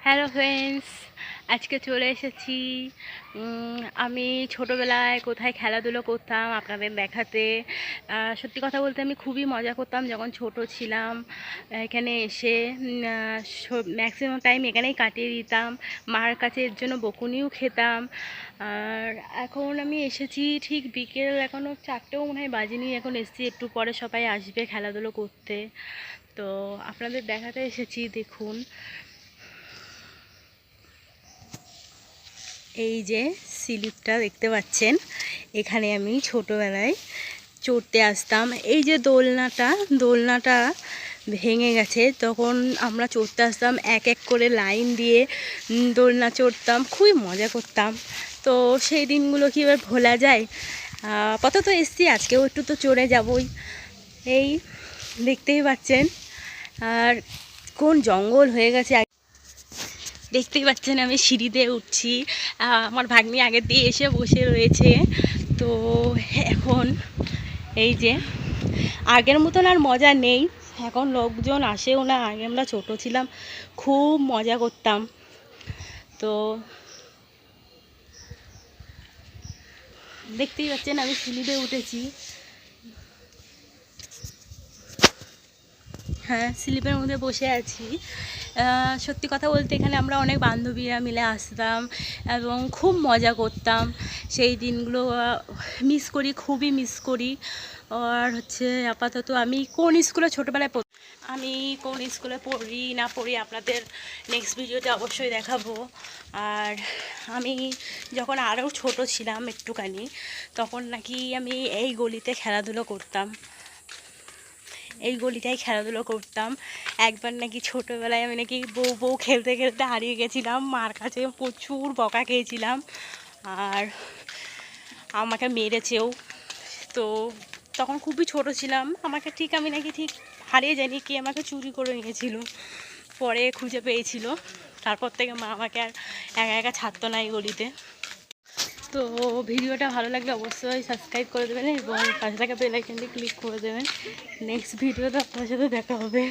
Hello friends, আজকে চলে এসেছি আমি ছোটোবেলায় কোথায় খেলাধুলো করতাম আপনাদের দেখাতে। সত্যি কথা বলতে আমি খুবই মজা করতাম যখন ছোট ছিলাম। এখানে এসে ম্যাক্সিমাম টাইম এখানেই কাটিয়ে দিতাম। মার কাছে এর জন্য বকুনিও খেতাম। আর এখন আমি এসেছি ঠিক বিকেল, এখনও 4টেও মনে হয় বাজেনি। এখন এসেছি, একটু পরে সবাই আসবে খেলাধুলো করতে, তো আপনাদের দেখাতে এসেছি। দেখুন, এই যে স্লিপটা দেখতে পাচ্ছেন, এখানে আমি ছোটোবেলায় চড়তে আসতাম। এই যে দোলনাটা ভেঙে গেছে, তখন আমরা চড়তে আসতাম এক এক করে লাইন দিয়ে। দোলনা চড়তাম, খুবই মজা করতাম। তো সেই দিনগুলো কি এবার ভোলা যায়? আপাতত এসছি, আজকেও একটু তো চড়ে যাবই। এই দেখতেই পাচ্ছেন, আর কোন জঙ্গল হয়ে গেছে। দেখতেই পাচ্ছেন আমি সিঁড়িতে উঠছি, আমার ভাগ্নি আগের দিয়ে এসে বসে রয়েছে। তো এখন এই যে আগের মতন আর মজা নেই, এখন লোকজন আসেও না। আগে আমরা ছোটো ছিলাম, খুব মজা করতাম। তো দেখতেই পাচ্ছেন আমি সিঁড়িতে উঠেছি। হ্যাঁ, স্লিপের মধ্যে বসে আছি। সত্যি কথা বলতে এখানে আমরা অনেক বান্ধবীরা মিলে আসতাম এবং খুব মজা করতাম। সেই দিনগুলো মিস করি, খুবই মিস করি। আর হচ্ছে আপাতত আমি কোন স্কুলে ছোটোবেলায় আমি কোন স্কুলে পড়ি না পড়ি আপনাদের নেক্সট ভিডিওতে অবশ্যই দেখাবো। আর আমি যখন আরও ছোট ছিলাম একটুখানি, তখন নাকি আমি এই গলিতে খেলাধুলো করতাম, এই গলিটায় খেলাধুলো করতাম। একবার নাকি ছোটোবেলায় আমি নাকি বউ খেলতে খেলতে হারিয়ে গেছিলাম, মার কাছে প্রচুর বকা খেয়েছিলাম, আর আমাকে মেরেছেও। তো তখন খুবই ছোট ছিলাম, আমি নাকি ঠিক হারিয়ে যাইনি, কে আমাকে চুরি করে নিয়েছিল, পরে খুঁজে পেয়েছিল। তারপর থেকে মা আমাকে আর একা একা ছাড়তো না এই গলিতে। তো ভিডিওটা ভালো লাগলে অবশ্যই সাবস্ক্রাইব করে দেবেন এবং পাশে থাকা বেল আইকনটি ক্লিক করে দেবেন। নেক্সট ভিডিওতে আপনার সাথে দেখা হবে।